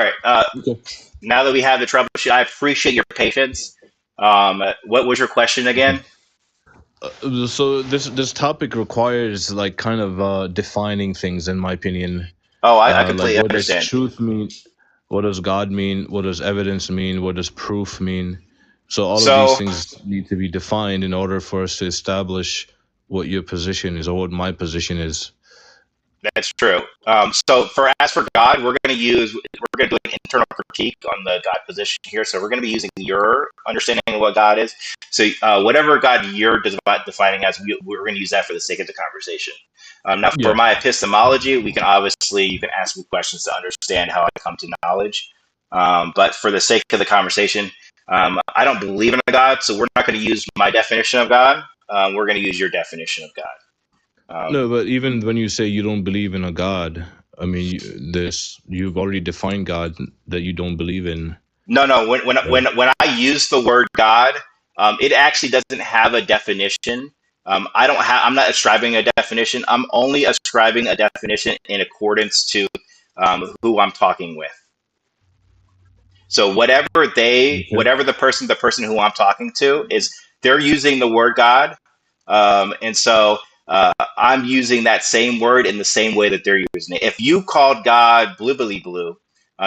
right. Okay. Now that we have the troubleshoot, I appreciate your patience. What was your question again? So this topic requires like kind of defining things, in my opinion. Oh, I Like, completely what does understand. truth mean? What does God mean? What does evidence mean? What does proof mean? So all of these So things need to be defined in order for us to establish what your position is or what my position is. that's true. So as for God, we're going to do an internal critique on the God position here. So we're going to be using your understanding of what God is. So whatever God you're defining as, we're going to use that for the sake of the conversation. Now, for Yeah. my epistemology, you can ask me questions to understand how I come to knowledge. But for the sake of the conversation, I don't believe in a God, so we're not going to use my definition of God. We're going to use your definition of God. No, but even when you say you don't believe in a God, I mean, you've already defined God that you don't believe in. No. Right. When I use the word God, it actually doesn't have a definition. I'm not ascribing a definition. I'm only ascribing a definition in accordance to who I'm talking with. So Okay. whatever the person who I'm talking to is, they're using the word God, and so I'm using that same word in the same way that they're using it. If you called God blibbly blue,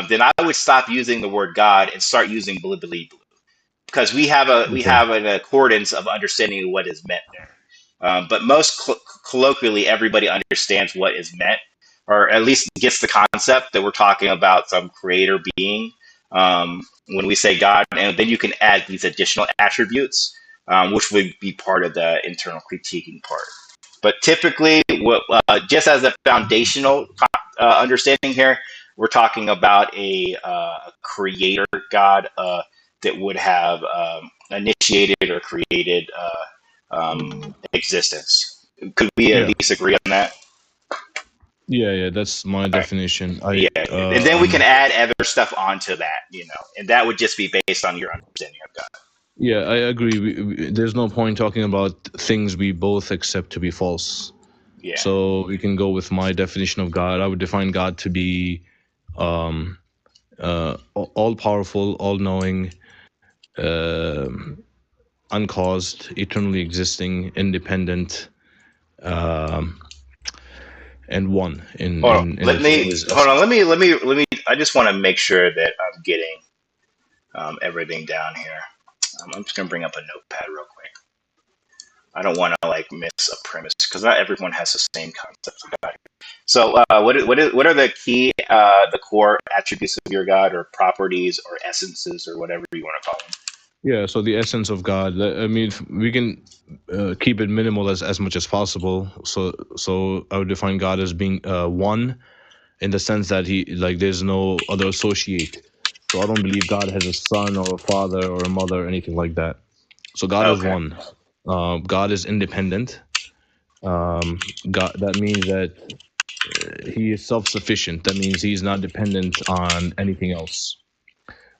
then I would stop using the word God and start using blibbly blue, because we Okay. have an accordance of understanding what is meant there. But most colloquially, everybody understands what is meant, or at least gets the concept that we're talking about some creator being. When we say God, and then you can add these additional attributes, which would be part of the internal critiquing part. But typically, just as a foundational understanding here, we're talking about a creator God that would have initiated or created existence. Could we at Yeah. least agree on that? Yeah, that's my All right. definition. Yeah, and then we can add other stuff onto that, and that would just be based on your understanding of God. Yeah, I agree. There's no point talking about things we both accept to be false. Yeah. So we can go with my definition of God. I would define God to be um, all powerful, all knowing, uncaused, eternally existing, independent, um, and one Hold on. in his Hold on. essence. Let me. I just want to make sure that I'm getting everything down here. I'm just gonna bring up a notepad real quick. I don't want to like miss a premise, because not everyone has the same concept of God. So, what are the the core attributes of your God, or properties, or essences, or whatever you want to call them? Yeah, so the essence of God. I mean, we can keep it minimal as much as possible. So I would define God as being one, in the sense that he, like, there's no other associate. So I don't believe God has a son or a father or a mother or anything like that. So God is Okay. one. God is independent. God, that means that he is self-sufficient. That means he's not dependent on anything else.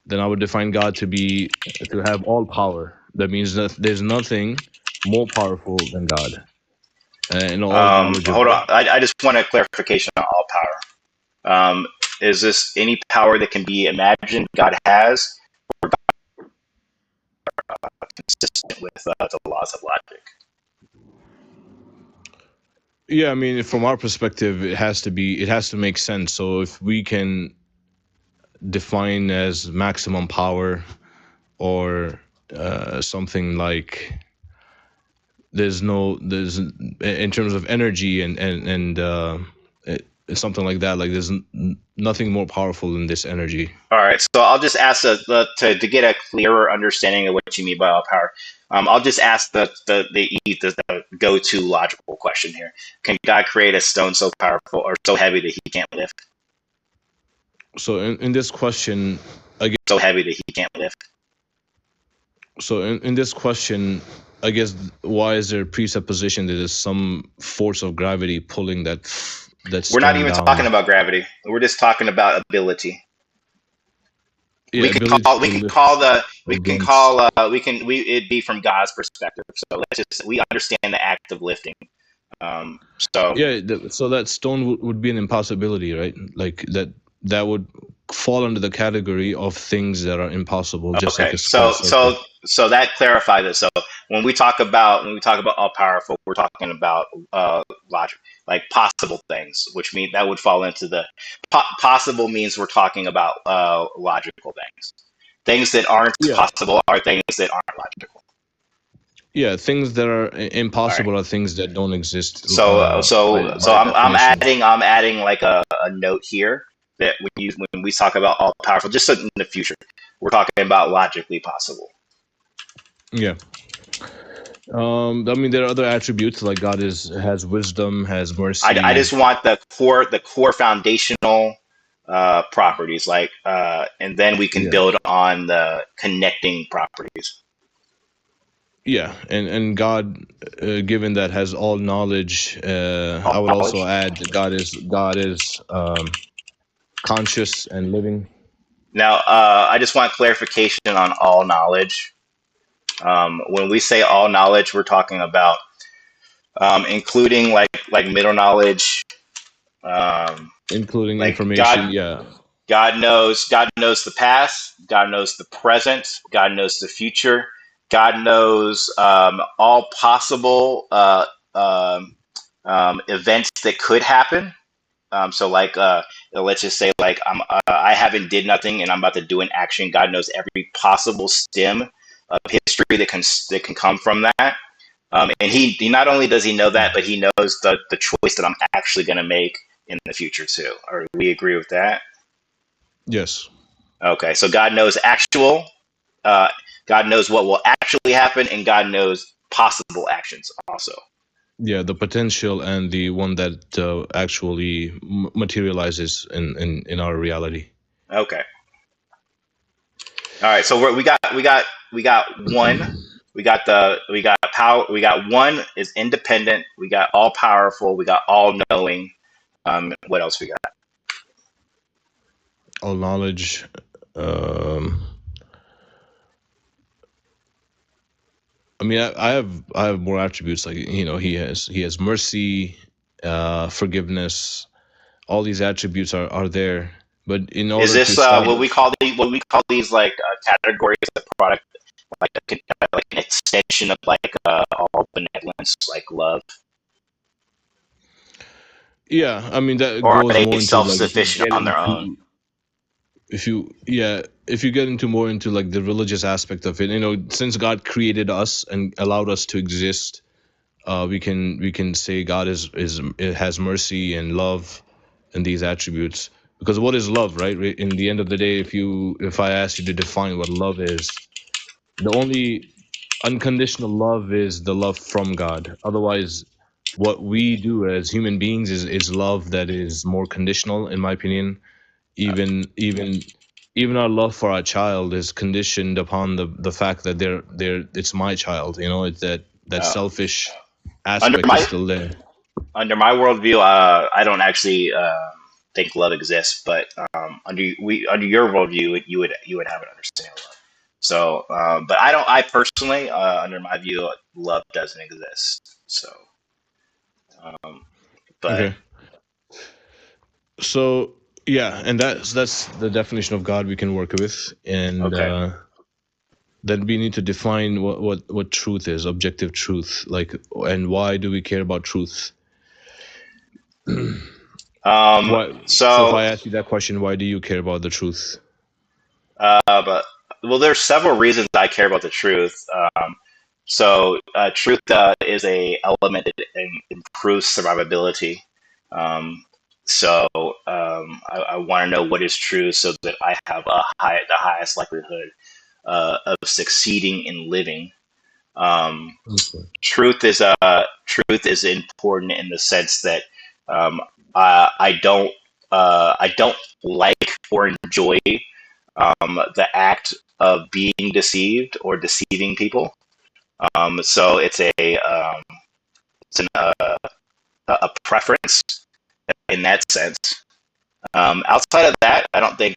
Then I would define God to have all power. That means that there's nothing more powerful than God, and all Hold knowledgeable. on. I just want a clarification on all power. Is this any power that can be imagined God has, or consistent with the laws of logic? Yeah, I mean, from our perspective, it has to make sense. So if we can define as maximum power, or something like there's in terms of energy and something like that, like there's nothing more powerful than this energy. All right, so I'll just ask to get a clearer understanding of what you mean by all power. I'll just ask the go-to logical question here. Can God create a stone so powerful or so heavy that he can't lift? So in this question, So heavy that he can't lift. in this question, I guess, why is there a presupposition that there's some force of gravity pulling that We're not stone even down? talking about gravity. We're just talking about ability. Yeah, ability to lift against. It'd be from God's perspective. So we understand the act of lifting. So Yeah, so that stone would be an impossibility, right? Like that would fall under the category of things that are impossible, just like Okay, a square circle. so that clarifies it. So when we talk about all powerful, we're talking about logic, like possible things, which mean that would fall into the possible means we're talking about logical things. Things that aren't Yeah, possible are things that aren't logical. yeah. Things that are All right. impossible are things that don't exist So by definition. I'm adding like a note here that when we talk about all powerful, just so in the future, we're talking about logically possible. Yeah. I mean, there are other attributes like God has wisdom, has I mercy. just want the core foundational properties, like, and then we can Yeah, build on the connecting properties. yeah, and God, given that has all knowledge, All I would also knowledge. add that God is conscious and living. Now, I just want clarification on all knowledge. When we say all knowledge, we're talking about including like middle knowledge, um, Including like information. Yeah, God knows the past, God knows the present, God knows the future, God knows all possible events that could happen. So like let's just say like I haven't did nothing and I'm about to do an action. God knows every possible stem of history that can come from that. And he not only does he know that, but he knows the choice that I'm actually going to make in the future too. Or we agree with that? yes, Okay, so God knows actual, uh, God knows what will actually happen, and God knows possible actions also. yeah. The potential and the one that actually materializes in our reality. Okay, all right. So we got one. We got power. We got one is independent. We got all powerful. We got all knowing. What else we got? All knowledge. Um, I mean, I have more attributes like he has mercy, forgiveness. All these attributes are there, but in Is order to this establish, what we call these like categories of product, like an extension of like all benevolence, like love, yeah, I mean that or are goes they more into self like if you sufficient get on their own? into if you yeah if you get into more into like the religious aspect of it, since God created us and allowed us to exist, we can say God is it has mercy and love and these attributes. Because what is love, right? In the end of the day, if I ask you to define what love is, the only unconditional love is the love from God. Otherwise, what we do as human beings is love that is more conditional, in my opinion. Even our love for our child is conditioned upon the fact that it's my child. It's that Uh, selfish under aspect is my still there. worldview, I don't actually think love exists, but under your worldview, you would have an understanding of love. So, but I don't. I personally, under my view, love doesn't exist. So, um, but Okay. So yeah, and that's the definition of God we can work with, and okay. then we need to define what truth is, objective truth, like, and why do we care about truth? Um, Why? So if so, I ask you that question, why do you care about the truth? but well, there's several reasons I care about the truth. So, truth is a element that improves survivability. Um, so, I want to know what is true so that I have the highest likelihood of succeeding in living. Um, Okay. truth is important in the sense that um, I don't like or enjoy the act of being deceived or deceiving people. So it's a preference in that sense. Outside of that, I don't think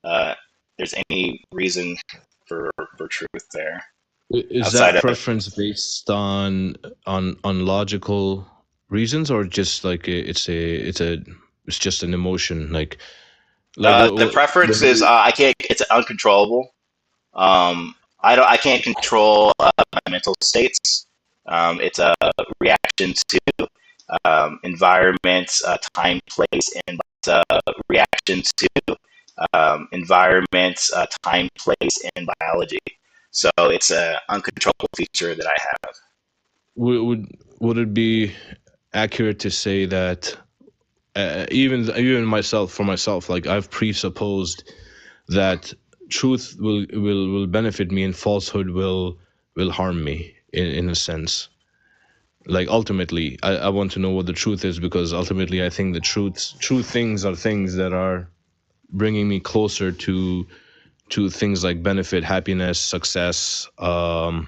uh, there's any reason for truth there. Is Outside that of preference based on logical reasons, or just like it's just an emotion? Like, Like The what preference would is be, I can't. It's uncontrollable. I don't. I can't control my mental states. It's a reaction to environment, time, place, and reaction to environment, time, place, and biology. So it's an uncontrollable feature that I have. would it be accurate to say that even myself, for myself, like I've presupposed that truth will benefit me and falsehood will harm me in a sense. Like ultimately, I want to know what the truth is, because ultimately I think the true things are things that are bringing me closer to things like benefit, happiness, success, whether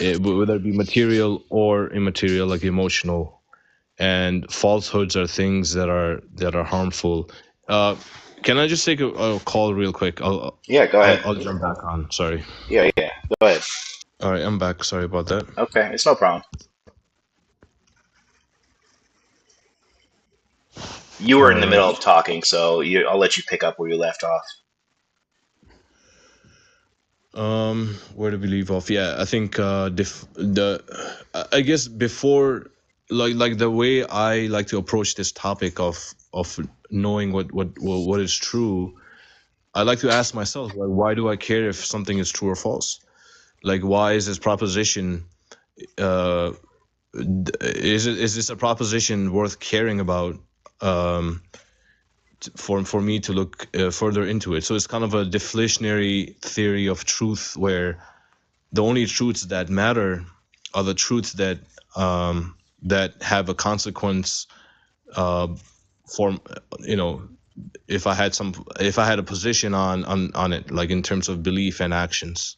it be material or immaterial, like emotional. And falsehoods are things that are harmful. Uh, can I just take a call real quick? Yeah, go ahead. I'll jump back on. Sorry. Yeah, yeah, go ahead. All right, I'm back. Sorry about that. Okay, it's no problem. You were All in the right. middle of talking, so I'll let you pick up where you left off. Where did we leave off? Yeah, I think I guess before, like the way I like to approach this topic of knowing what is true, I like to ask myself, like, why do I care if something is true or false? Like, why is this proposition? Uh, is this a proposition worth caring about? Um, for me to look further into it. So it's kind of a deflationary theory of truth, where the only truths that matter are the truths that have a consequence uh, for if I had a position on it, like in terms of belief and actions.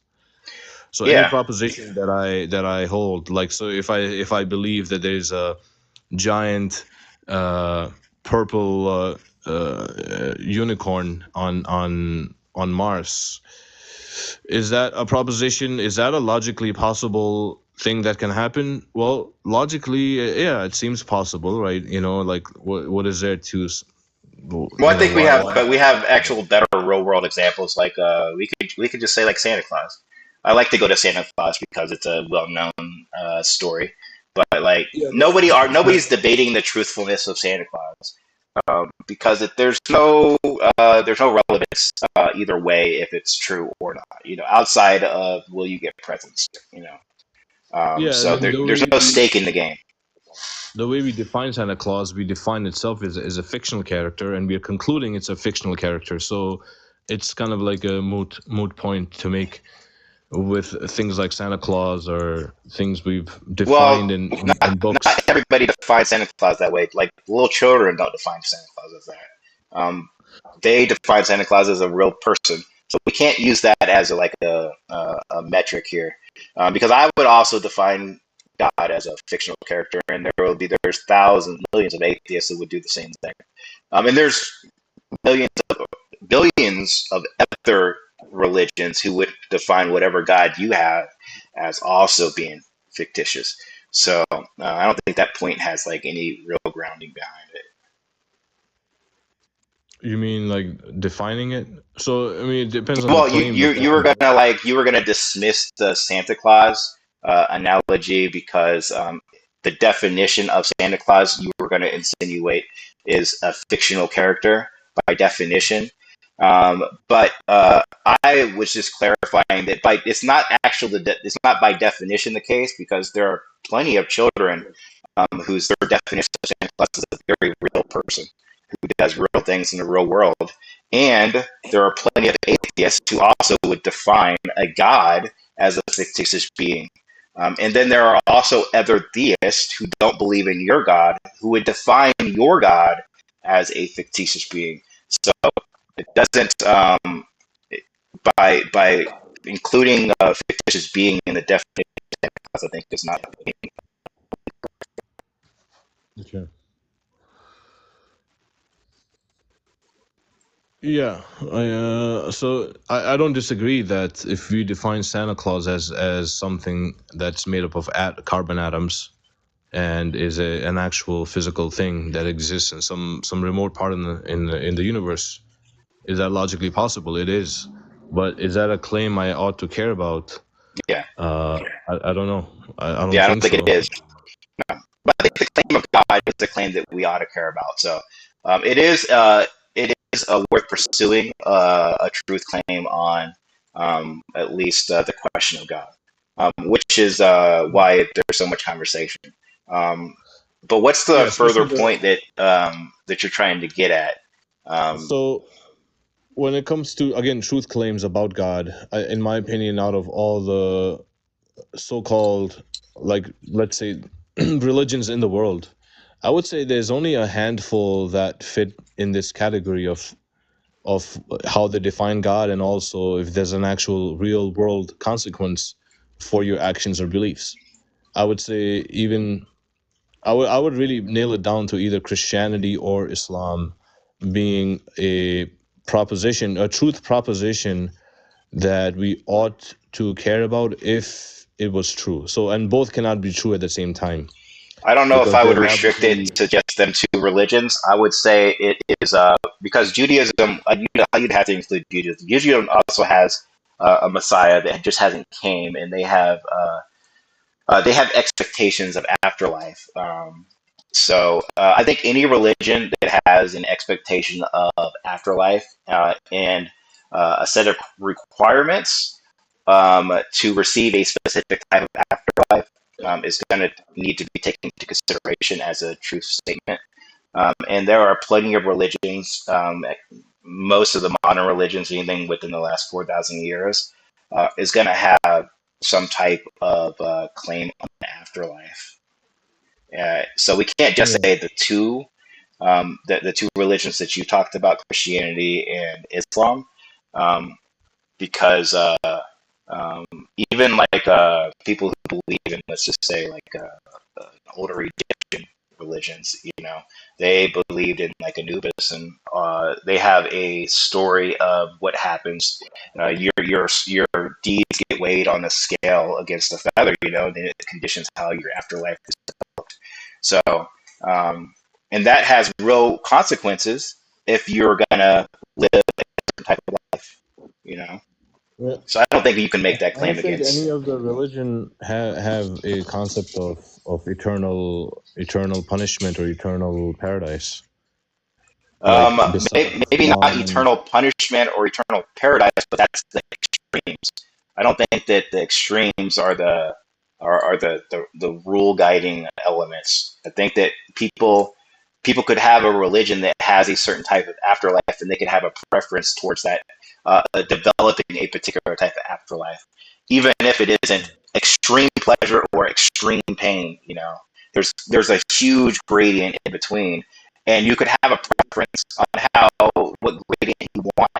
So any Yeah, proposition that I hold, like, so if I believe that there's a giant uh, purple unicorn on Mars, is that a proposition? Is that a logically possible thing that can happen? Well, logically, yeah, it seems possible, right? Like what is there to, well, I think we have, why? but we have actual better real world examples. Like we could just say like Santa Claus. I like to go to Santa Claus because it's a well known story. But like Yeah, nobody's debating the truthfulness of Santa Claus because there's no relevance either way if it's true or not. Outside of will you get presents? yeah. I So mean, there's no stake in the game. the way we define Santa Claus, we define itself as a fictional character, and we are concluding it's a fictional character. So it's kind of like a moot point to make with things like Santa Claus or things we've defined Well, in not books. everybody defines Santa Claus that way. Like little children don't define Santa Claus as that. They define Santa Claus as a real person. So we can't use that as a metric here, because I would also define God as a fictional character, and there's thousands, millions of atheists who would do the same thing. And there's millions billions of other religions who would define whatever God you have as also being fictitious. So I don't think that point has like any real grounding behind it. You mean like defining it? So I mean, it depends on the Well, claim the person. you were gonna dismiss the Santa Claus analogy because the definition of Santa Claus you were gonna insinuate is a fictional character by definition. But I was just clarifying that it's not by definition the case because there are plenty of children whose their definition of Santa Claus is a very real person who does real things in the real world, and there are plenty of atheists who also would define a god as a fictitious being. And then there are also other theists who don't believe in your God who would define your God as a fictitious being. So it doesn't by including a fictitious being in the definition. I think is not. Okay. Yeah, I don't disagree that if we define Santa Claus as something that's made up of carbon atoms, and is an actual physical thing that exists in some remote part in the universe. Is that logically possible? It is, but is that a claim I ought to care about? Yeah, I don't know. I don't yeah, I don't think think so. it is. But I think the claim of God is the claim that we ought to care about. So it is worth pursuing a truth claim on at least the question of God, which is why there's so much conversation. Um, but what's the Yeah, further especially point that that you're trying to get at? Um, so when it comes to, again, truth claims about God, in my opinion, out of all the so-called, like, let's say, religions in the world, I would say there's only a handful that fit in this category of how they define God, and also if there's an actual real world consequence for your actions or beliefs. I would say even I would really nail it down to either Christianity or Islam being a proposition, a truth proposition that we ought to care about if it was true. So, and both cannot be true at the same time I don't know if because I they're would restrict it logically. to just them two religions. I would say it is because Judaism, you'd have to include Judaism. Judaism also has a Messiah that just hasn't came, and they have expectations of afterlife. So I think any religion that has an expectation of afterlife and a set of requirements to receive a specific type of afterlife is going to need to be taken into consideration as a truth statement. And there are plenty of religions, most of the modern religions, anything within the last 4,000 years, is going to have some type of claim on the afterlife. So we can't just Yeah. say the two religions that you talked about, Christianity and Islam, um, because um, even like people who believe in, let's just say, like older Egyptian religions, they believed in like Anubis, and they have a story of what happens. Your deeds get weighed on a scale against a feather, and it conditions how your afterlife is. So, um, and that has real consequences if you're gonna live a certain type of life, you know. Yeah. So I don't think you can make that I claim don't think any against. of the religion have a concept of eternal punishment or eternal paradise. Like besides Maybe not Islam and eternal punishment or eternal paradise, but that's the extremes. I don't think that the extremes are the rule guiding elements. I think that people could have a religion that has a certain type of afterlife, and they could have a preference towards that, developing a particular type of afterlife, even if it isn't extreme pleasure or extreme pain. There's a huge gradient in between, and you could have a preference on what gradient you want.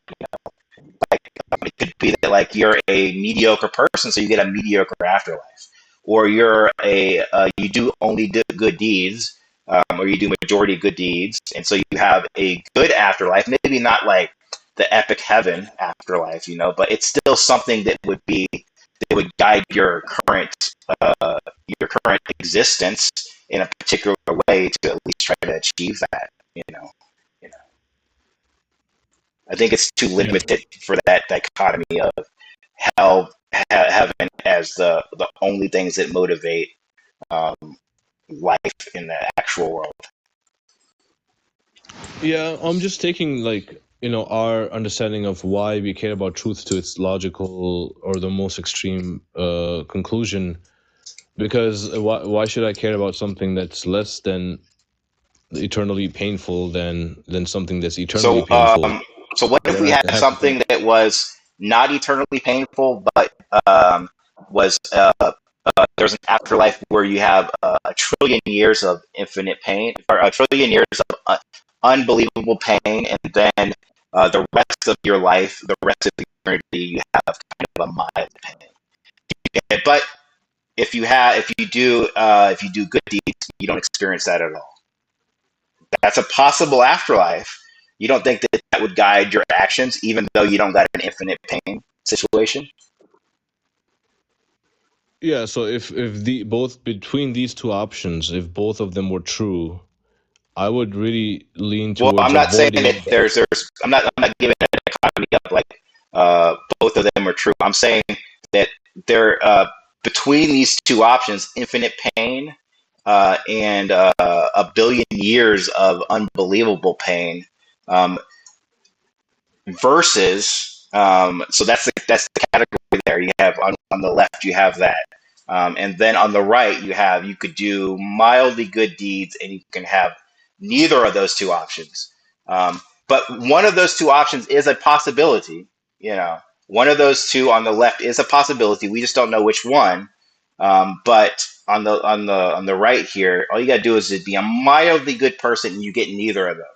Like it could be that like you're a mediocre person, so you get a mediocre afterlife, or you do only do good deeds, or you do majority good deeds, and so you have a good afterlife. Maybe not like the epic heaven afterlife, but it's still something that would guide uh, your current existence in a particular way to at least try to achieve that. You know, I think it's too yeah. limited for that dichotomy of hell, heaven as the only things that motivate um, life in the actual world. Yeah, I'm just taking, like, our understanding of why we care about truth to its logical or the most extreme conclusion. Because why should I care about something that's less than eternally painful than something that's eternally So, painful? so what if Then we I had have to think. something that was not eternally painful, but was there's an afterlife where you have a trillion years of infinite pain, or a trillion years of unbelievable pain, and then the rest of your life, the rest of eternity, you have kind of a mild pain. But if you do good deeds, you don't experience that at all. That's a possible afterlife. You don't think that that would guide your actions, even though you don't got an infinite pain situation? Yeah, so if the both between these two options, if both of them were true, I would really lean Well, towards I'm not saying that avoiding. there's I'm not giving a dichotomy of like both of them are true. I'm saying that there between these two options, infinite pain and a billion years of unbelievable pain, um, versus so that's the category there. You have on the left you have that, and then on the right you could do mildly good deeds, and you can have neither of those two options. But one of those two options is a possibility. You know, one of those two on the left is a possibility. We just don't know which one. But on the right here, all you gotta do is be a mildly good person, and you get neither of them.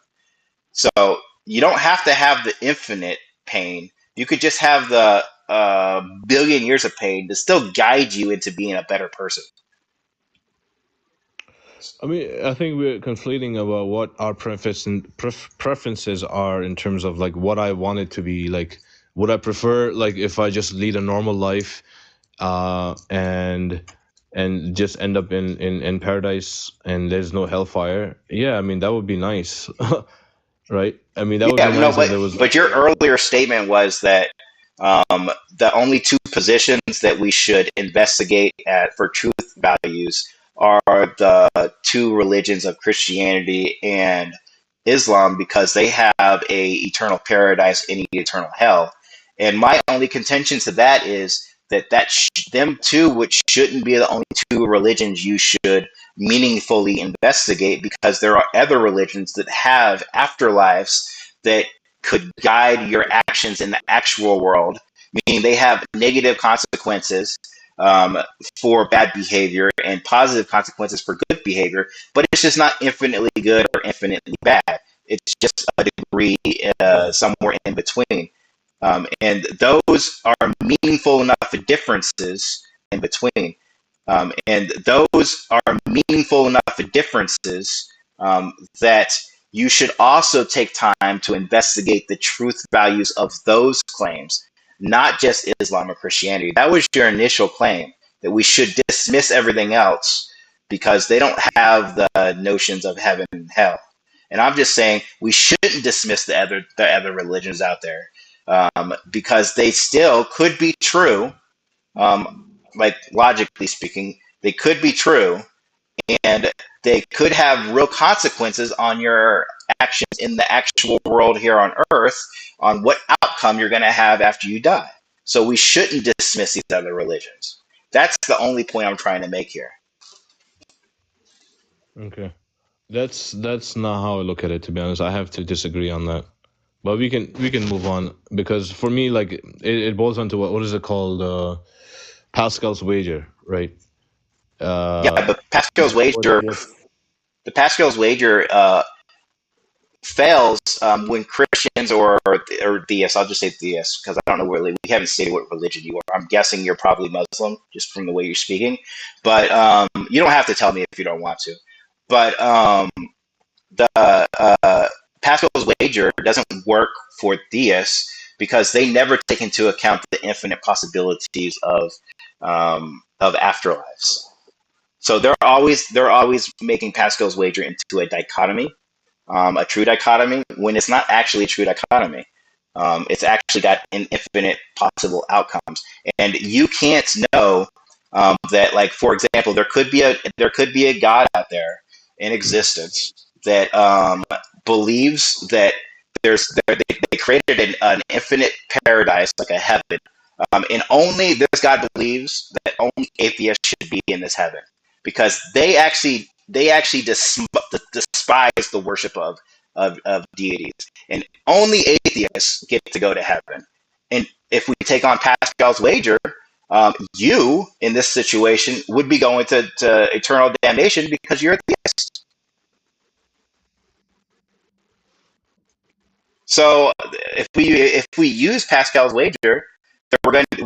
So you don't have to have the infinite pain. You could just have the billion years of pain to still guide you into being a better person. I mean, I think we're conflating about what our preferences are in terms of like what I want it to be. Like, would I prefer like if I just lead a normal life, and just end up in paradise and there's no hellfire? Yeah, I mean that would be nice, right? I mean that would be Yeah, no, nice if but there was but like your earlier statement was that the only two positions that we should investigate for truth values are the two religions of Christianity and Islam because they have a eternal paradise and eternal hell. And my only contention to that is them two, which shouldn't be the only two religions you should meaningfully investigate because there are other religions that have afterlives that could guide your actions in the actual world, meaning they have negative consequences um, for bad behavior and positive consequences for good behavior, but it's just not infinitely good or infinitely bad. It's just a degree somewhere in between. And those are meaningful enough differences in between. And those are meaningful enough differences that you should also take time to investigate the truth values of those claims, not just Islam or Christianity. That was your initial claim that we should dismiss everything else because they don't have the notions of heaven and hell. And I'm just saying we shouldn't dismiss the other religions out there because they still could be true. Like logically speaking, they could be true, and they could have real consequences on your actions in the actual world here on Earth, on what outcome you're going to have after you die. So we shouldn't dismiss these other religions. That's the only point I'm trying to make here. okay. That's not how I look at it, to be honest. I have to disagree on that. But we can move on because for me, like it boils down to what is it called? Pascal's wager, right? Yeah, Uh, but Pascal's what, wager, what, the Pascal's wager fails when Christians or theists, I'll just say theists because I don't know really, we haven't stated what religion you are. I'm guessing you're probably Muslim just from the way you're speaking, but you don't have to tell me if you don't want to. But the Pascal's wager doesn't work for theists because they never take into account the infinite possibilities of afterlives. So they're always making Pascal's wager into a dichotomy, a true dichotomy, when it's not actually a true dichotomy. It's actually got an infinite possible outcomes, and you can't know that. Like for example, there could be a God out there in existence that believes that they created an infinite paradise like a heaven, and only this God believes that only atheists should be in this heaven because they actually despise the worship of deities, and only atheists get to go to heaven. And if we take on Pascal's wager, you in this situation would be going to eternal damnation because you're a theist. So if we use Pascal's wager, then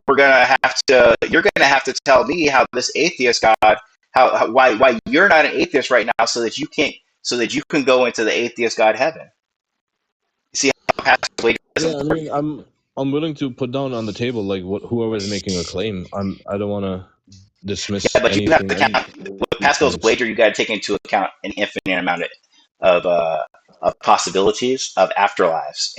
we're gonna have to you're gonna have to tell me how this atheist God why you're not an atheist right now so that you can go into the atheist God heaven. See how Pascal's wager yeah, doesn't I work? mean, I'm willing to put down on the table like whoever is making a claim. I don't want to. dismiss Yeah, but you have anything. to count with Pascal's wager. You got to take into account an infinite amount of possibilities of afterlives,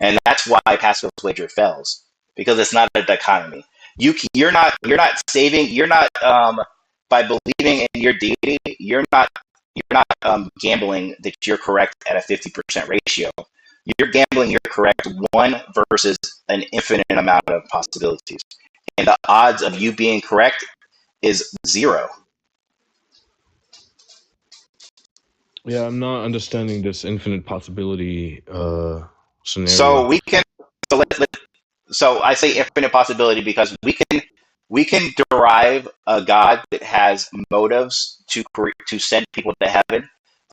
and that's why Pascal's wager fails, because it's not a dichotomy. You're not saving. You're not by believing in your deity. You're not gambling that you're correct at a 50% ratio. You're gambling you're correct one versus an infinite amount of possibilities, and the odds of you being correct is zero. Yeah, I'm not understanding this infinite possibility So scenario. we can so so I say infinite possibility because we can derive a God that has motives to send people to heaven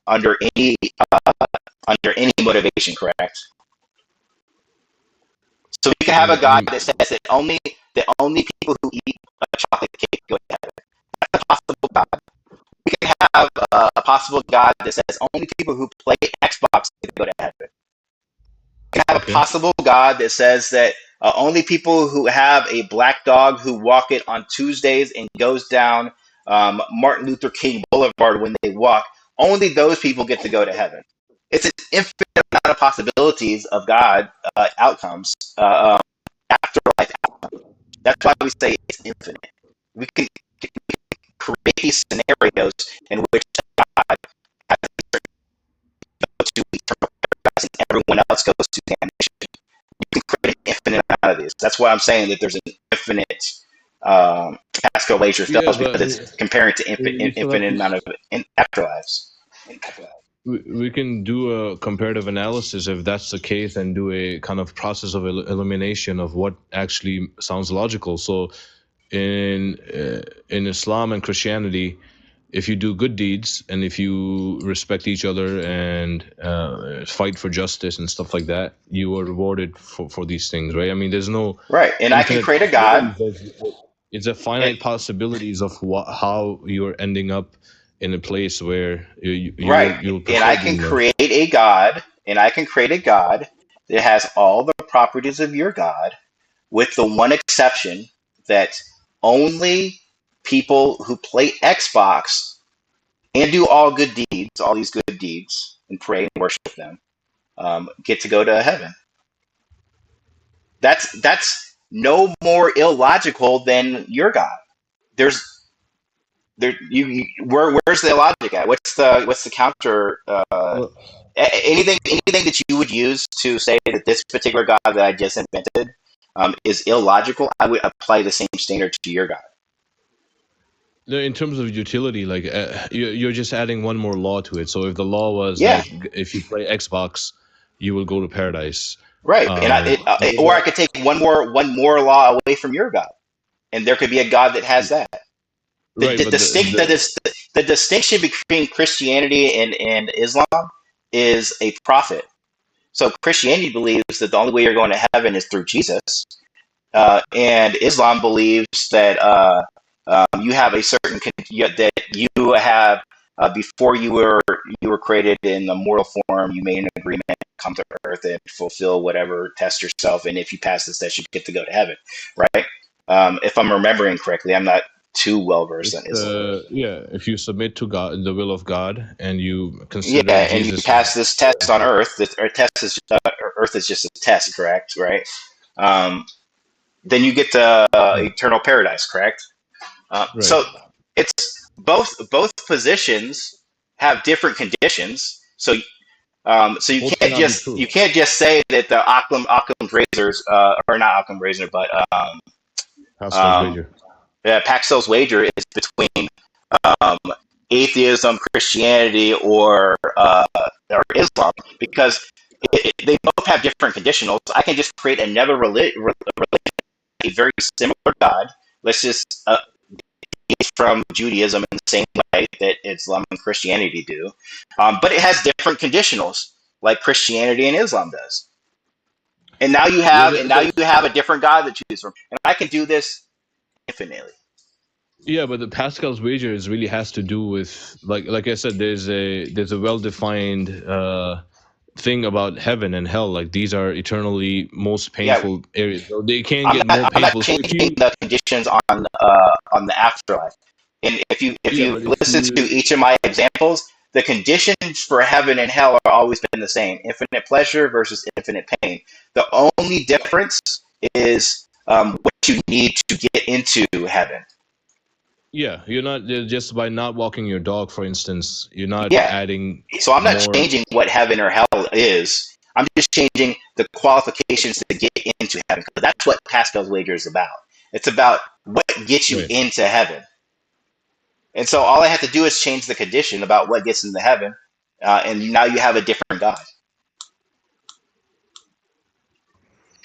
under any under any motivation, correct? So we can have a Under God any, that says that only people who eat a chocolate cake go to heaven. That's a possible God. We can have a possible God that says only people who play Xbox go to heaven. We can have a okay, possible God that says that only people who have a black dog who walk it on Tuesdays and goes down Martin Luther King Boulevard when they walk, only those people get to go to heaven. It's an infinite amount of possibilities of God outcomes, afterlife outcomes. That's why we say it's infinite. We can create these scenarios in which God has to go to eternal paradise and everyone else goes to damnation. You can create an infinite amount of these. That's why I'm saying that there's an infinite Pascal laser yeah, fails, but because it's comparing to we still have infinite to. amount of afterlives. We can do a comparative analysis if that's the case, and do a kind of process of elimination of what actually sounds logical. So in Islam and Christianity, if you do good deeds and if you respect each other and fight for justice and stuff like that, you are rewarded for these things, right? I mean, there's no Right. And I can infinite create a God. possibilities. It's a And, finite possibilities of how you're ending up in a place where right. you'll And prefer I can being there. create a God. And I can create a God that has all the properties of your God, with the one exception that only people who play Xbox and do all good deeds, all these good deeds, and pray and worship them, get to go to heaven. That's no more illogical than your God. There's where's the logic at? What's the counter? Well, Anything that you would use to say that this particular God that I just invented is illogical, I would apply the same standard to your God. in terms of utility, like you're just adding one more law to it. So if the law was Yeah, that if you play Xbox, you will go to paradise. right. And Um, or I could take one more law away from your God, and there could be a God that has that. The, right, the but distinct the distinction between Christianity and Islam is a prophet. So Christianity believes that the only way you're going to heaven is through Jesus, and Islam believes that you have a certain that you have before you were created in the mortal form. You made an agreement, come to earth and fulfill whatever, test yourself, and if you pass this test, you get to go to heaven, right? If I'm remembering correctly, I'm not too well versed on it's Islam. yeah, if you submit to God, the will of God, and you Yeah, consider and you Jesus as pass this test on Earth. Earth is just a test, correct? Right? Um, then you get to right, eternal paradise, correct? right. So it's both positions have different conditions. So you Both can't cannot be just true. you can't just say that the Occam's razors, or not Occam's razor, but Pascal's um, wager. Paxos wager is between um, atheism, Christianity, or Islam, because they both have different conditionals. I can just create another religion, a very similar God. Let's just from Judaism in the same way that Islam and Christianity do, but it has different conditionals, like Christianity and Islam does. And now you Yeah, have and now you have a different God to choose from, and I can do this infinitely. yeah, but the Pascal's wager is really has to do with like I said, there's a well defined thing about heaven and hell. Like these are eternally most Yeah, painful areas. So they can't get more I'm not painful. So if changing you, the conditions on the afterlife. And if yeah, you but if listen to you, each of my examples, the conditions for heaven and hell are always been the same: infinite pleasure versus infinite pain. The only difference is what you need to get into heaven. yeah, you're not just by not walking your dog, for instance, you're not Yeah. adding So I'm not more. changing what heaven or hell is. I'm just changing the qualifications to get into heaven. Because that's what Pascal's wager is about. It's about what gets you Right. into heaven. And so all I have to do is change the condition about what gets into heaven, and now you have a different God.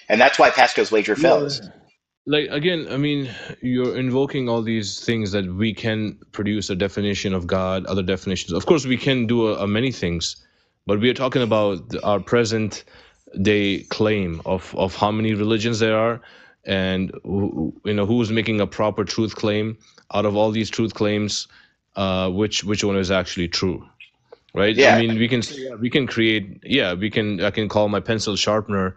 And that's why Pascal's wager fails. Yeah. Like again, I mean, you're invoking all these things that we can produce a definition of God, other definitions. Of course, we can do a many things, but we are talking about our present day claim of how many religions there are, and who's making a proper truth claim out of all these truth claims. Which one is actually true? Right? I Yeah. mean, we can say, yeah, we can create, yeah, we can, I can call my pencil sharpener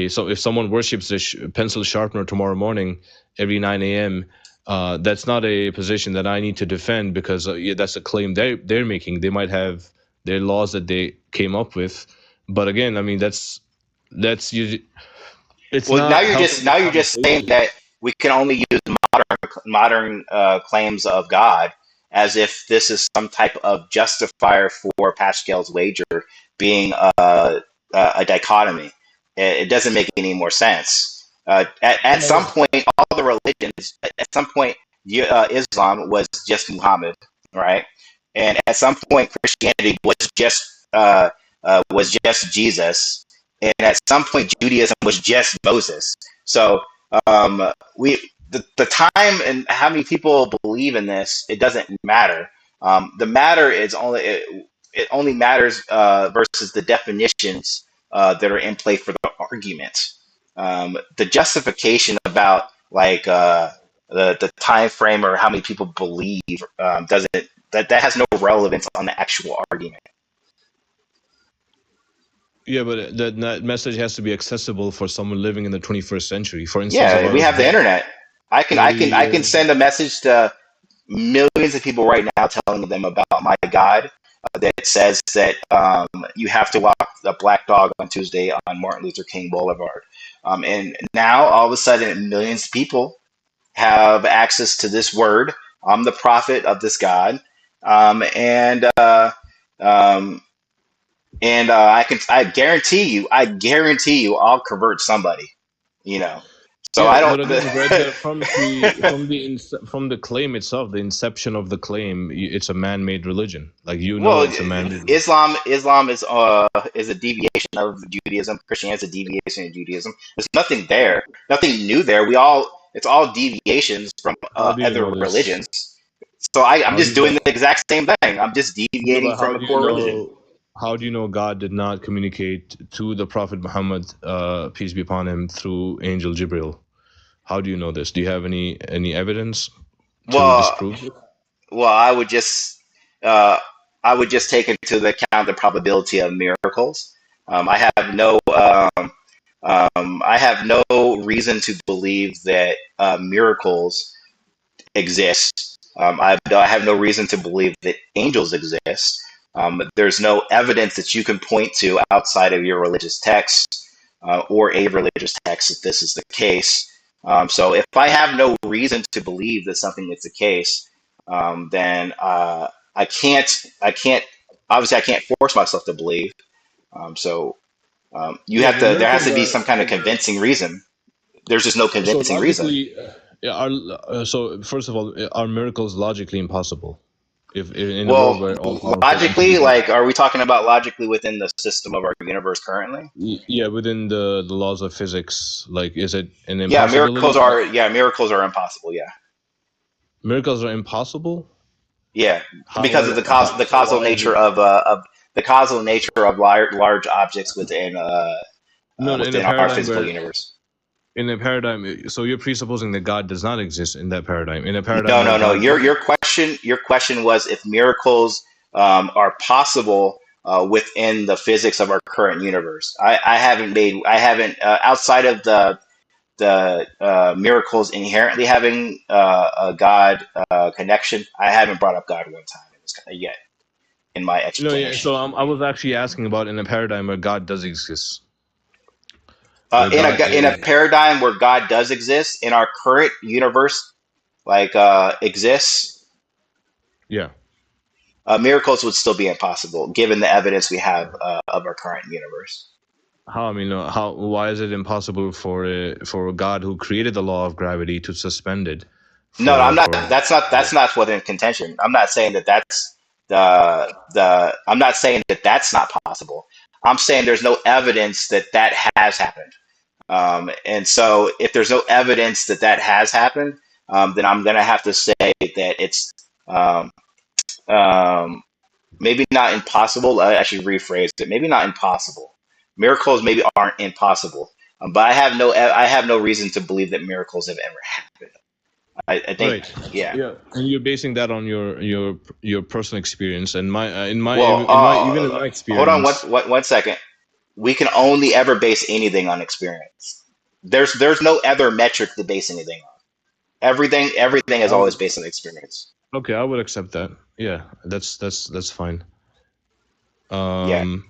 so if someone worships the pencil sharpener tomorrow morning every 9 a.m., that's not a position that I need to defend, because yeah, that's a claim they're making. They might have their laws that they came up with, but again, I mean, that's you, it's Well, not helping the now you're just saying conversation. that we can only use modern claims of God as if this is some type of justifier for Pascal's wager being a dichotomy. It doesn't make any more sense. At some point, all the religions, at some point, Islam was just Muhammad, right? And at some point, Christianity was just Jesus, and at some point, Judaism was just Moses. So we the time and how many people believe in this, it doesn't matter. The matter is only it only matters versus the definitions that are in play for the argument. The justification about like the time frame or how many people believe doesn't that has no relevance on the actual argument. Yeah, but that message has to be accessible for someone living in the 21st century. For instance, if Yeah, I we was have the born internet. 30 I can years send a message to millions of people right now telling them about my God that says that you have to walk the black dog on Tuesday on Martin Luther King Boulevard. And now all of a sudden, millions of people have access to this word. I'm the prophet of this God. Um, and uh, um, I guarantee you, I'll convert somebody. You know, so Yeah, I but again, right don't. there from the claim itself, the inception of the claim, it's a man-made religion. Like Well, it's a man-made. Islam is a deviation of Judaism. Christianity is a deviation of Judaism. There's nothing there, nothing new there. It's all deviations from How do you other know this? religions. So I'm How do just you doing know? the exact same thing. I'm just Yeah, deviating but from how a do you core religion. know? How do you know God did not communicate to the Prophet Muhammad, peace be upon him, through angel Jibril? How do you know this? Do you have any evidence to Well, disprove it? well, uh, I would just take into account the probability of miracles. I have I have no reason to believe that miracles exist. I have no reason to believe that angels exist. There's no evidence that you can point to outside of your religious text or a religious text that this is the case. So if I have no reason to believe that something is the case, then I can't, obviously I can't force myself to believe. You Yeah, have but to, there has miracles to be are some kind of convincing reason. There's just no so convincing reason. logically, yeah, are so first of all, are miracles logically impossible? If in a world Well, where all powerful logically, entities are, like, are we talking about logically within the system of our universe currently? yeah, within the laws of physics, like, is it an impossibility? Miracles are impossible. Yeah, Miracles are impossible. yeah, How because of are how, the so causal why is nature it? of the causal nature of large objects No, in a within our paradigm physical where, universe. in a paradigm, so you're presupposing that God does not exist in that paradigm. In a paradigm No, where no, no. God does. Your question was if miracles are possible within the physics of our current universe. I haven't outside of the miracles inherently having a God connection. I haven't brought up God one time yet in my No, yeah. explanation. So I was actually asking about in a paradigm where God does exist, where God In a is. paradigm where God does exist in our current universe, like exists, Yeah. miracles would still be impossible given the evidence we have of our current universe. How I mean, how why is it impossible for a God who created the law of gravity to suspend it No, I'm not. for That's not within contention. I'm not saying that that's the. I'm not saying that that's not possible. I'm saying there's no evidence that that has happened. And so, if there's no evidence that that has happened, then I'm going to have to say that it's um, um, maybe not impossible. I should rephrase it. Maybe not impossible. Miracles maybe aren't impossible, but I have no reason to believe that miracles have ever happened. I think, right. yeah. Yeah, and you're basing that on your personal experience, and my Well, in my even in my hold on experience. one second. We can only ever base anything on experience. There's no other metric to base anything on. Everything is I always would, based on experience. okay, I would accept that. Yeah, that's fine. Yeah. Um,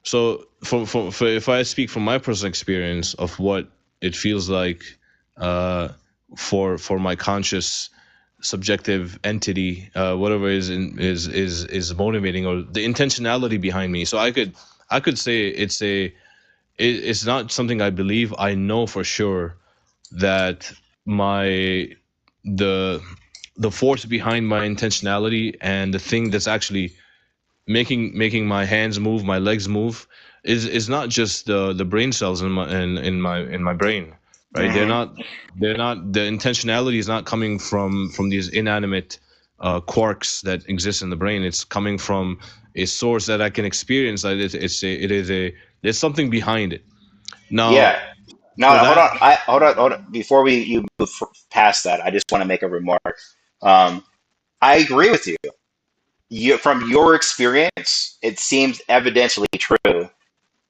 so for if I speak from my personal experience of what it feels like, uh, for my conscious subjective entity, whatever is motivating or the intentionality behind me. So I could say it's not something I believe. I know for sure that my the the force behind my intentionality and the thing that's actually making my hands move, my legs move, is not just the brain cells in my brain, right? Hmm. They're not the intentionality is not coming from these inanimate quarks that exist in the brain. It's coming from a source that I can experience. That it is a there's something behind it. Now Yeah. Now, for that, hold on. Before you move past that, I just want to make a remark. Um, I agree with you. From your experience, it seems evidentially true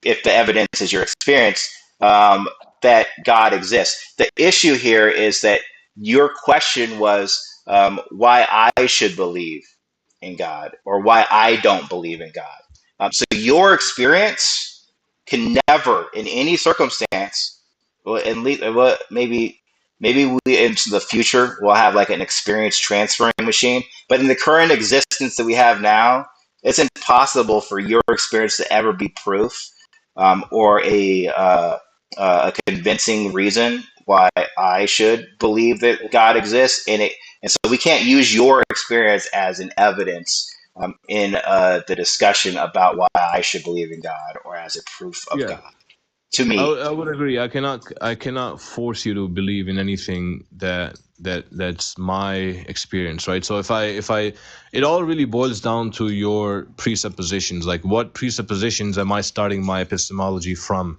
if the evidence is your experience, that God exists. The issue here is that your question was why I should believe in God or why I don't believe in God. So your experience can never, in any circumstance, well, at least well, maybe we into the future we'll have like an experience transferring machine. But in the current existence that we have now, it's impossible for your experience to ever be proof or a convincing reason why I should believe that God exists. And so we can't use your experience as an evidence in the discussion about why I should believe in God or as a proof of yeah, God. To me, I would agree. I cannot force you to believe in anything that's my experience, right? So if I it all really boils down to your presuppositions. Like, what presuppositions am I starting my epistemology from?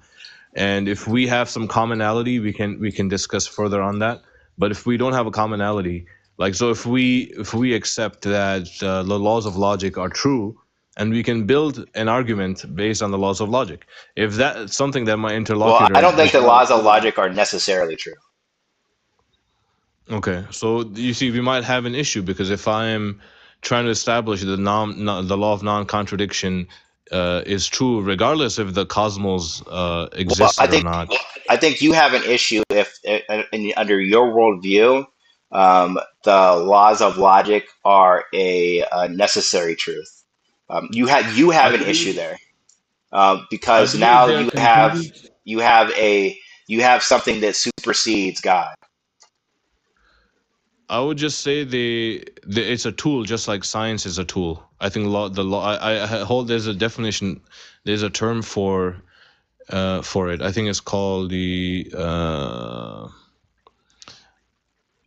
And if we have some commonality, we can discuss further on that. But if we don't have a commonality, like, so if we accept that the laws of logic are true, and we can build an argument based on the laws of logic, if that's something that my well, I interlocutor don't think does the not laws of agree. logic are necessarily true. Okay, so you see, we might have an issue, because if I am trying to establish the law of non-contradiction is true, regardless if the cosmos Well, existed or not. I think you have an issue if, under your worldview, the laws of logic are a necessary truth. You I have an issue believe there I because believe now they are contingent. you have a you have something that supersedes God. I would just say it's a tool, just like science is a tool. I think the law. I hold there's a definition, there's a term for it. I think it's called the.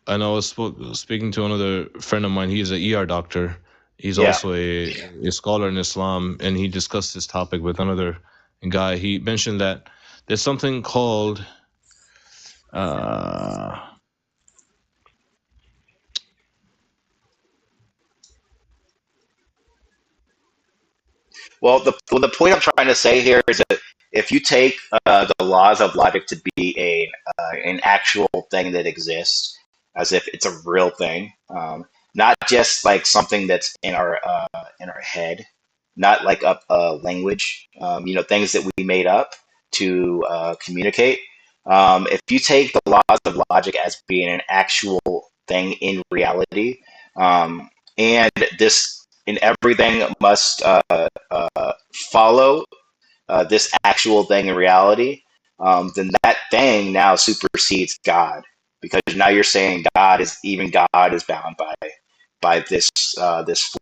And I was speaking to another friend of mine. He's an ER doctor. He's Yeah. also a scholar in Islam, and he discussed this topic with another guy. He mentioned that there's something called. Uh, the point I'm trying to say here is that if you take the laws of logic to be an actual thing that exists, as if it's a real thing, not just like something that's in our head, not like a language, things that we made up to communicate. If you take the laws of logic as being an actual thing in reality, and this and everything must follow this actual thing in reality, then that thing now supersedes God, because now you're saying God is bound by this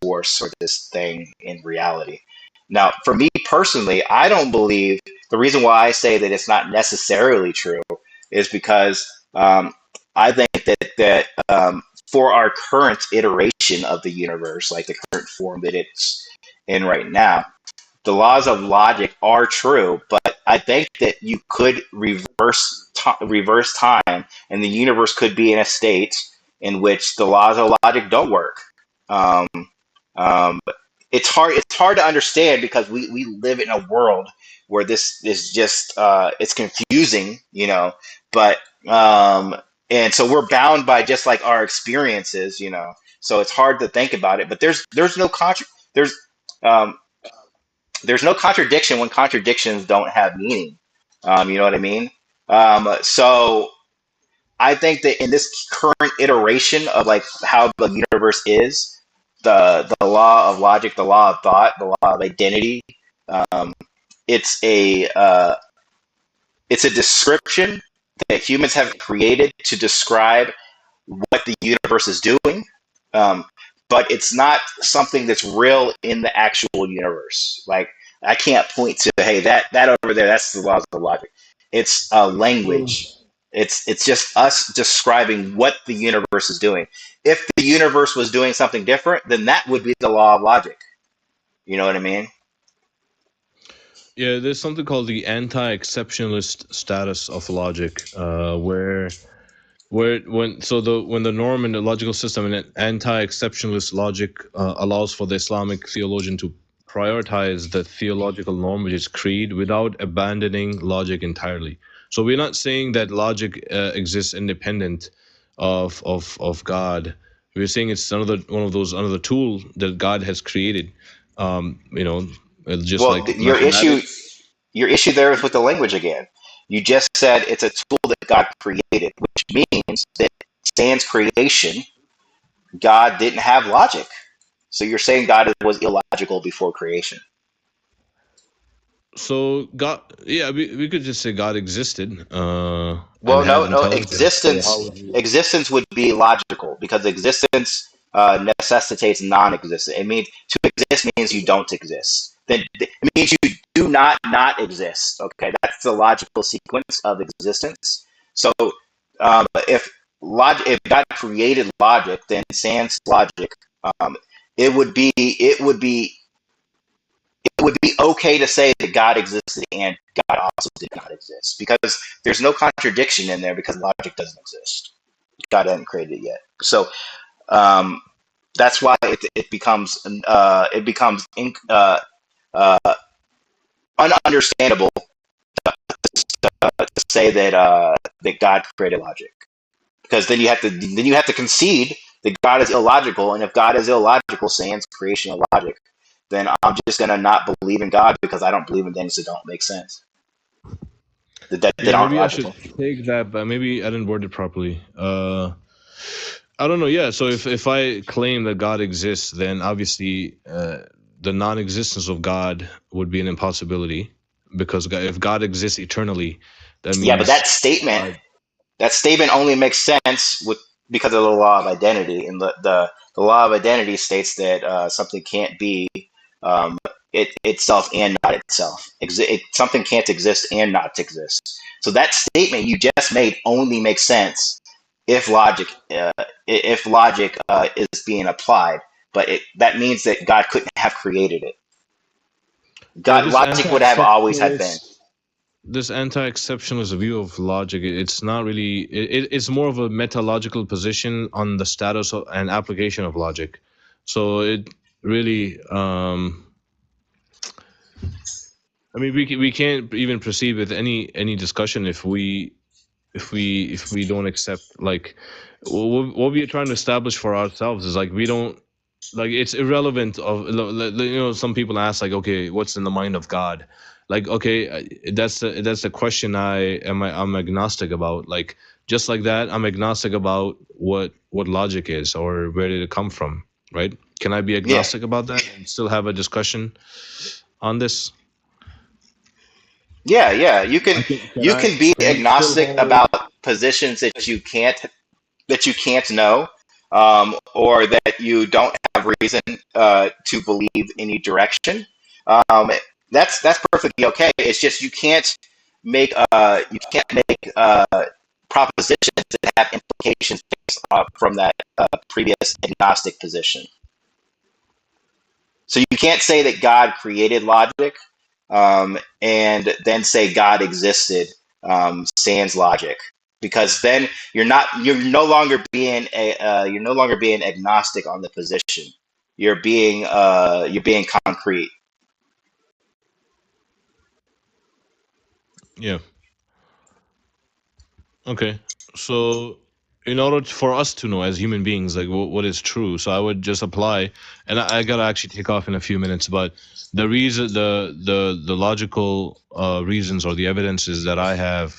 force or this thing in reality. Now, for me personally, I don't believe the reason why I say that it's not necessarily true is because I think that for our current iteration of the universe, like the current form that it's in right now, the laws of logic are true, but I think that you could reverse time, and the universe could be in a state in which the laws of logic don't work. Um, um, it's hard. It's hard to understand because we live in a world where this is just it's confusing, But and so we're bound by just like our experiences. So it's hard to think about it. But there's um, there's no contradiction when contradictions don't have meaning. You know what I mean? So I think that in this current iteration of like how the universe is, the law of logic, the law of thought, the law of identity, um, it's a description that humans have created to describe what the universe is doing, um, but it's not something that's real in the actual universe. Like I can't point to, hey, that over there, that's the laws of logic. It's a language. It's just us describing what the universe is doing. If the universe was doing something different, then that would be the law of logic. You know what I mean? Yeah, there's something called the anti-exceptionalist status of logic, where when the norm in the logical system and anti-exceptionalist logic allows for the Islamic theologian to prioritize the theological norm, which is creed, without abandoning logic entirely. So we're not saying that logic exists independent of God. We're saying it's another tool that God has created. Um, you know, just Well, like mathematics. your issue there is with the language again. You just said it's a tool that God created, which means that sans creation, God didn't have logic. So you're saying God was illogical before creation. So God, yeah, we could just say God existed and Well, had no, no. intelligence. So how would you? Existence would be logical because existence necessitates non-existence. It means to exist means you don't exist. Then it means you do not exist. Okay, that's the logical sequence of existence. So if God created logic, then sans logic, um, it would be okay to say that God existed and God also did not exist, because there's no contradiction in there because logic doesn't exist. God hadn't created it yet. So um, that's why it becomes uh, ununderstandable to say that God created logic, because then you have to concede that God is illogical, and if God is illogical, sans creation of logic, then I'm just gonna not believe in God because I don't believe in things that don't make sense, that Yeah, aren't maybe I should logical. take that, but maybe I didn't word it properly. I don't know. Yeah, so if I claim that God exists, then obviously the non-existence of God would be an impossibility, because if God exists eternally, that Yeah, but means God. that statement only makes sense because of the law of identity, and the law of identity states that something can't be um, itself and not itself. Something can't exist and not exist. So that statement you just made only makes sense if logic is being applied. But that means that God couldn't have created it. Yeah, God logic would have always had been. this anti-exceptionalist view of logic, it's not really it's more of a metalogical position on the status and application of logic. So it really I mean, we can't even proceed with any discussion if we don't accept, like, what we are trying to establish for ourselves is like we don't, like, it's irrelevant of, some people ask, like, okay, what's in the mind of God, like, okay, that's the question I'm agnostic about, like, just like that I'm agnostic about what logic is or where did it come from, right? Can I be Yeah, agnostic about that and still have a discussion on this? yeah. Can You I can be can we still agnostic hold? about positions that you can't know, or that you don't have reason to believe any direction. Um, that's perfectly okay. It's just you can't make propositions that have implications based from that previous agnostic position. So you can't say that God created logic, and then say God existed sans logic, because then you're no longer being agnostic on the position. You're being concrete. Yeah. Okay. So, in order for us to know as human beings, like, what is true, so I would just apply, and I gotta actually take off in a few minutes, but the reason, the logical reasons or the evidences that I have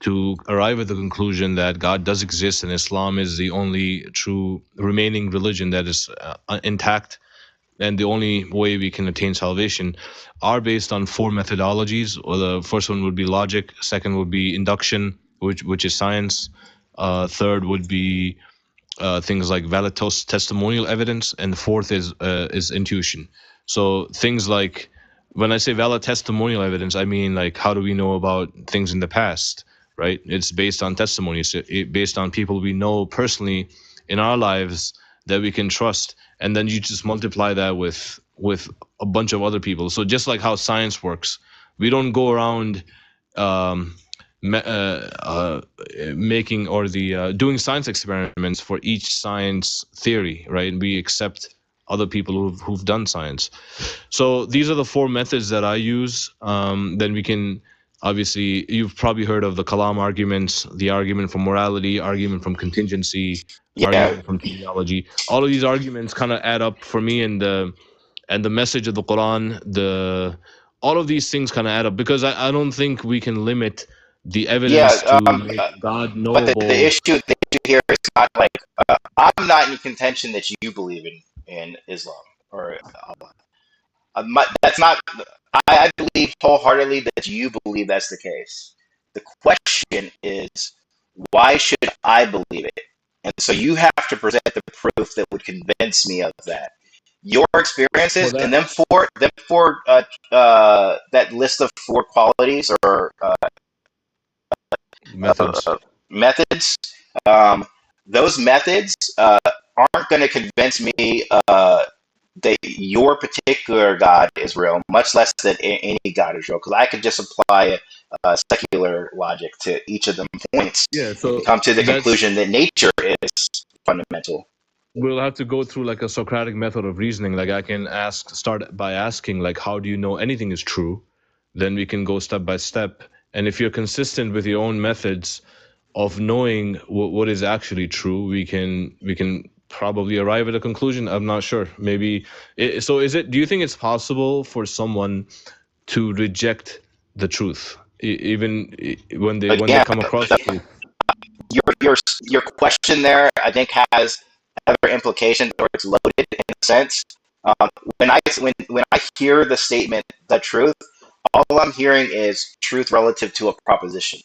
to arrive at the conclusion that God does exist and Islam is the only true remaining religion that is intact and the only way we can attain salvation are based on four methodologies. Or the first one would be logic, second would be induction, which is science, third would be things like validitas, testimonial evidence, and the fourth is intuition. So things like, when I say valid testimonial evidence, I mean, like, how do we know about things in the past, right? It's based on testimonies, based on people we know personally in our lives that we can trust, and then you just multiply that with a bunch of other people. So just like how science works, we don't go around um, making or the doing science experiments for each science theory, right? We accept other people who've done science. So these are the four methods that I use. Then we can, obviously, you've probably heard of the Kalam arguments, the argument from morality, argument from contingency, Yeah, argument from teleology. All of these arguments kind of add up for me, and the message of the Quran, the all of these things kind of add up, because I don't think we can limit the evidence yeah. to make God But the knowable. issue here is not like, I'm not in contention that you believe in Islam or Allah. That's not. I believe wholeheartedly that you believe that's the case. The question is, why should I believe it? And so you have to present the proof that would convince me of that. Your For experiences and that, that list of four qualities or methods. methods. Um, those methods aren't going to convince me that your particular God is real, much less that any God is real, because I could just apply secular logic to each of them points Yeah, and so come to the that's conclusion that nature is fundamental. we'll have to go through like a Socratic method of reasoning. Like, I can start by asking, like, how do you know anything is true? Then we can go step by step. And if you're consistent with your own methods of knowing what is actually true, we can probably arrive at a conclusion. I'm not sure. Maybe so. Do you think it's possible for someone to reject the truth, even when they Again, come across truth? your question there, I think, has other implications, or it's loaded in a sense. Um, when I hear the statement "the truth," all I'm hearing is truth relative to a proposition.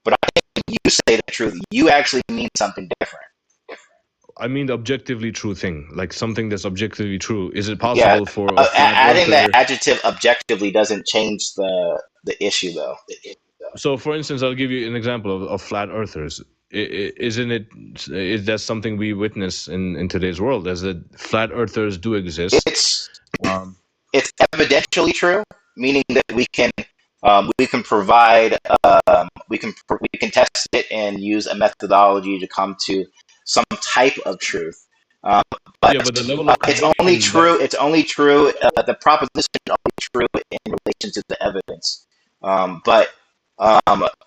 But I think when you say the truth, you actually mean something different. I mean the objectively true thing, like something that's objectively true. Is it Yeah, possible for a flat adding the earther? adjective objectively doesn't change the issue, though. So, for instance, I'll give you an example of flat earthers. Isn't it? Is that something we witness in today's world? As that flat earthers do exist. It's Um, it's evidentially true, meaning that we can provide we can test it and use a methodology to come to some type of truth. Um, but Yeah, but the level of it's only conviction that. true. It's only true. The proposition is only true in relation to the evidence. But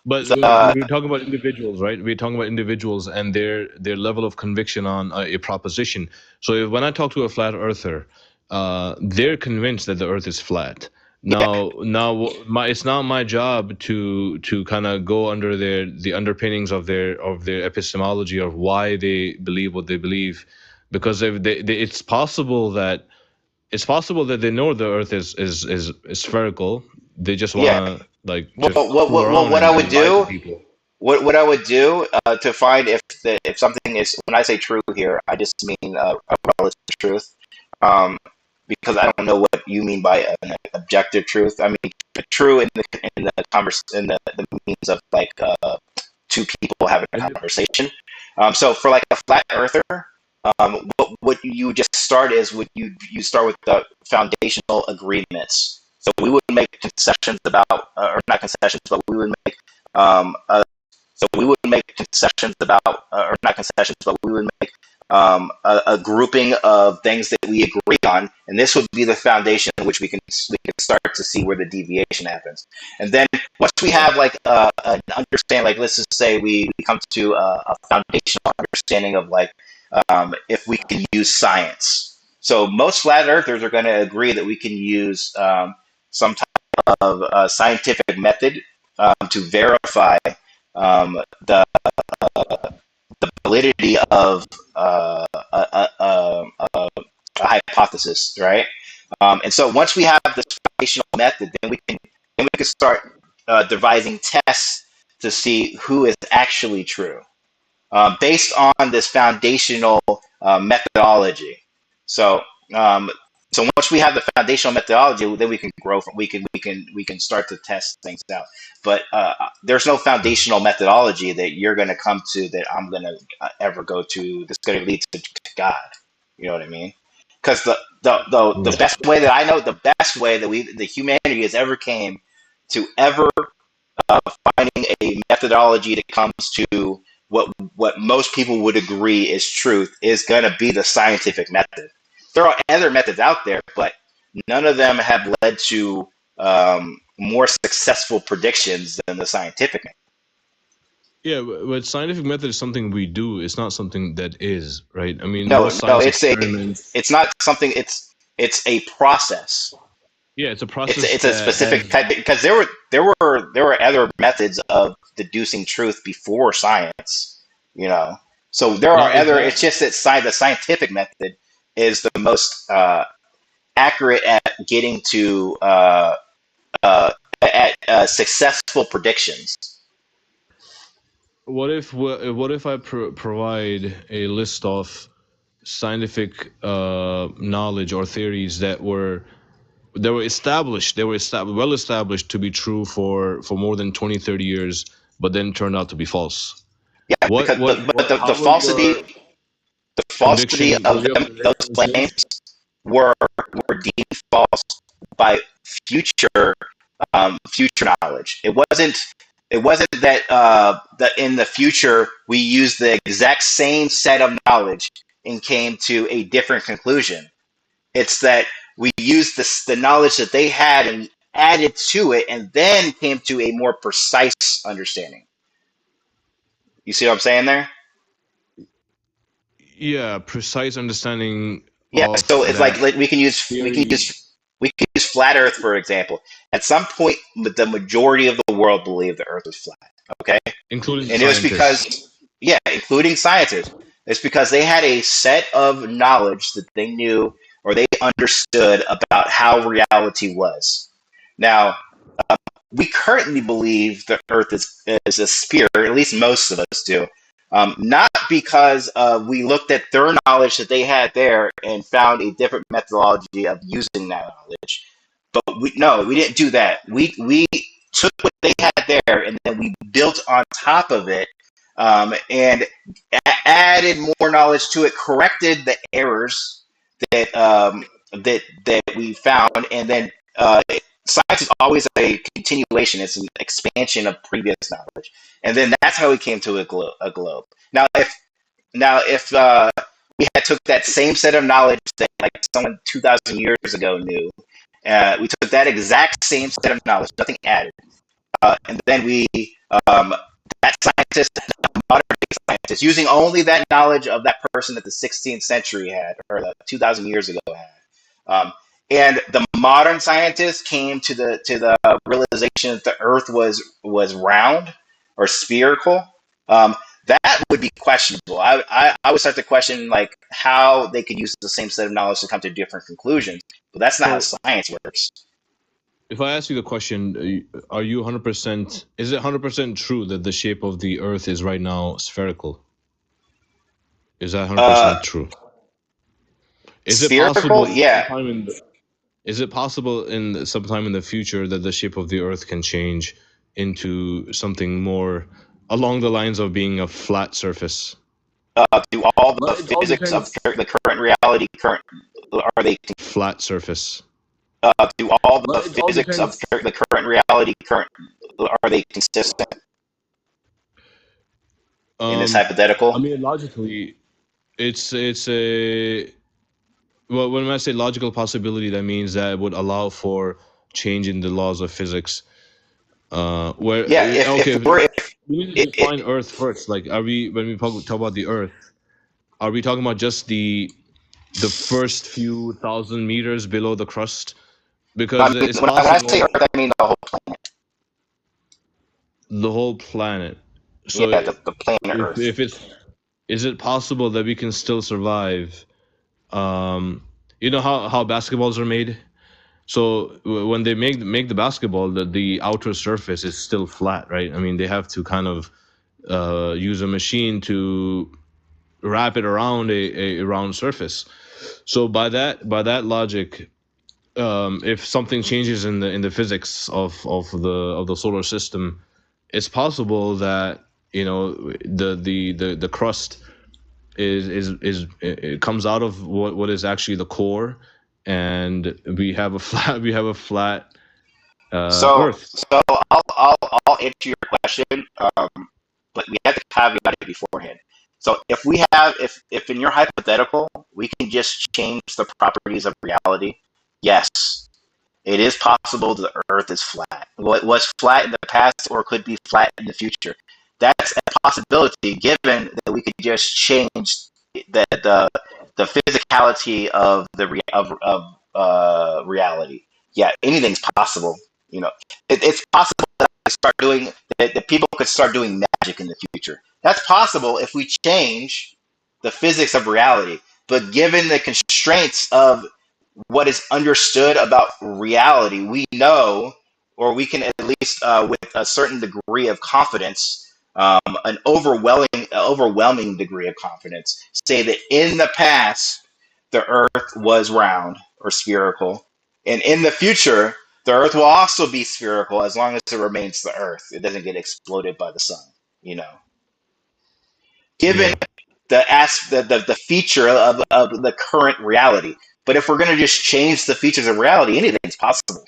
But the we're talking about individuals, right? We're talking about individuals and their level of conviction on a proposition. So when I talk to a flat earther, they're convinced that the Earth is flat. yeah, It's not my job to kind of go under the underpinnings of their epistemology of why they believe what they believe, because if it's possible that they know the Earth is spherical. They just want yeah. to like Well, just fool around what I would and lie to do, people. what I would do to find if something is, when I say true here, I just mean a relative truth, um, because I don't know what you mean by an objective truth. I mean true in the means of like two people having a And conversation. So for like a flat earther, what you just start is you start with the foundational agreements. So we would make concessions about, or not concessions, but we would make so we would make concessions about, or not concessions, but we would make a grouping of things that we agree on, and this would be the foundation in which we can start to see where the deviation happens. And then once we yeah, have like an understanding, like let's just say we come to a foundational understanding of like if we can use science. So most flat earthers are going to agree that we can use some type of scientific method to verify the validity of a hypothesis, right? And so once we have this foundational method, then we can start devising tests to see who is actually true based on this foundational methodology. So um, so once we have the foundational methodology, then we can grow from we can start to test things out. But there's no foundational methodology that you're going to come to that I'm going to ever go to that's going to lead to God. You know what I mean? Because the yeah. best way that I know, the best way that the humanity has ever came to ever uh, finding a methodology that comes to what most people would agree is truth is going to be the scientific method. There are other methods out there, but none of them have led to more successful predictions than the scientific method. Yeah, but scientific method is something we do. It's not something that is, right? I mean, No, most no, science experiments. it's not something. It's a process. Yeah, it's a It's process it's a that specific has. type because there were other methods of deducing truth before science, you know. So there Now, are is other. that. It's just that the scientific method is the most accurate at getting to uh, at successful predictions. What if I provide a list of scientific knowledge or theories that were established, well established to be true for more than 20, 30 years, but then turned out to be false. Yeah, because but How will your the falsity conviction, will of your those conviction claims change? were deemed false by future future knowledge. It wasn't that that in the future we used the exact same set of knowledge and came to a different conclusion. It's that we used the knowledge that they had and added to it, and then came to a more precise understanding. You see what I'm saying there? Yeah, precise understanding Yeah, of so it's that like theory. we can use flat Earth for example. At some point, the majority of the world believed the Earth was flat. Okay, Including and it was scientists. because yeah, including scientists. It's because they had a set of knowledge that they knew or they understood about how reality was. Now, we currently believe the Earth is a sphere, at least most of us do. Not because we looked at their knowledge that they had there and found a different methodology of using that knowledge, but we didn't do that. We took what they had there and then we built on top of it and added more knowledge to it, corrected the errors that we found, and then science is always a continuation. It's an expansion of previous knowledge, and then that's how we came to a globe. Now, if we had took that same set of knowledge that like someone 2,000 years ago knew. We took that exact same set of knowledge, nothing added, and then um, that scientist, modern day scientist, using only that knowledge of that person that the 16th century had, or the 2,000 years ago had. Um, and the modern scientist came to the realization that the Earth was round or spherical. Um, that would be questionable. I would start to question like how they could use the same set of knowledge to come to different conclusions, but that's not how So science works. if I ask you the question, are you 100%? Is it 100% true that the shape of the Earth is right now spherical? Is that Uh, 100% true? Is it Spherical, possible yeah. sometime in is it possible in sometime in the future that the shape of the Earth can change into something more along the lines of being a flat surface? Do all the Well, it all physics of depends. the current reality current are they Flat surface. do all the Well, it all physics of depends. the current reality current are they consistent in this Um, I hypothetical? mean, logically, it's a well. When I say logical possibility, that means that it would allow for change in the laws of physics. Where Yeah, if okay, we're we need to it, define Earth first. Like, are we when we talk about the Earth? Are we talking about just the first few thousand meters below the crust? I Because mean, it's when I say Earth, possible I mean the whole planet. the whole planet. So Yeah, the planet Earth. if it's is it possible that we can still survive? Um, you know how basketballs are made. So when they make the basketball, the outer surface is still flat, right? I mean, they have to kind of use a machine to wrap it around a round surface. So by that logic, if something changes in the physics of the solar system, it's possible that the crust is it comes out of what is actually the core, and we have a flat So Earth. so I'll answer your question, but we have to caveat it beforehand. So if in your hypothetical we can just change the properties of reality, yes, it is possible that the Earth is flat. Well, it was flat in the past, or could be flat in the future. That's a possibility, given that we could just change the physicality of reality. Yeah, anything's possible. You know, it's possible that that people could start doing magic in the future. That's possible if we change the physics of reality. But given the constraints of what is understood about reality, we know, or we can at least, with a certain degree of confidence, an overwhelming degree of confidence, say that in the past the Earth was round or spherical, and in the future the Earth will also be spherical as long as it remains the Earth. It doesn't get exploded by the sun. You know, given Yeah, the feature of the current reality. But if we're going to just change the features of reality, anything's possible.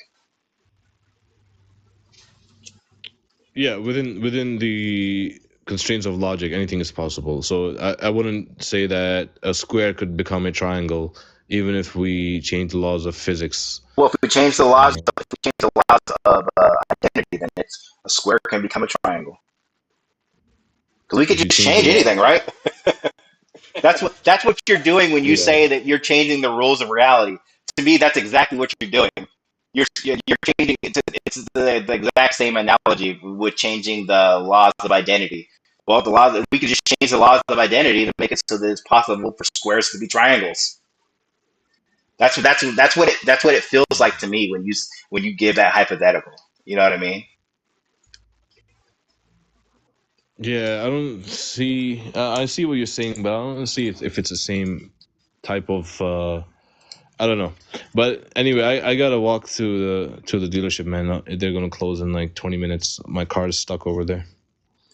yeah. Within the constraints of logic, anything is possible. So I wouldn't say that a square could become a triangle, even if we change the laws of physics. Well, Uh, if we change the laws of identity, then it's a square can become a triangle. Because we could if you just change the change law, anything, right? That's what you're doing when you yeah. say that you're changing the rules of reality. To me, that's exactly what you're doing. You're changing. It's the exact same analogy with changing the laws of identity. Well, we could just change the laws of identity to make it so that it's possible for squares to be triangles. That's what it feels like to me when you give that hypothetical. You know what I mean? Yeah, I don't see. I see what you're saying, but I don't see if it's the same type of. I don't know, but anyway, I gotta walk to the dealership, man. They're gonna close in like 20 minutes. My car is stuck over there.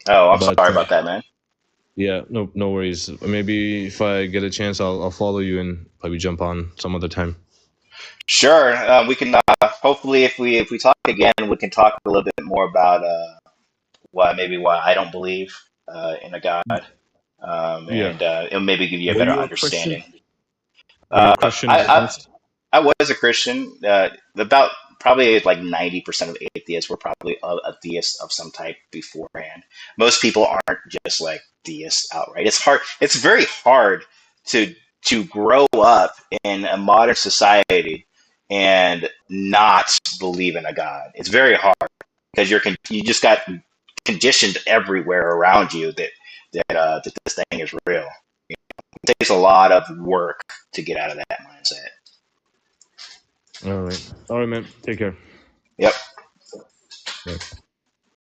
Oh, I'm But sorry about that, man. yeah, no worries. Maybe if I get a chance, I'll follow you and probably jump on some other time. Sure, we can hopefully if we talk again, we can talk a little bit more about why I don't believe in a God. Yeah. and it'll maybe give you a Were better you a Christian? understanding. Were you a Uh, Christian I, I once? I was a Christian. About probably like 90% of atheists were probably a theist of some type beforehand. Most people aren't just like theists outright. It's hard. It's very hard to grow up in a modern society and not believe in a God. It's very hard because you just got conditioned everywhere around you that this thing is real. It takes a lot of work to get out of that mindset. All right. All right, man. Take care. Yep. Bye.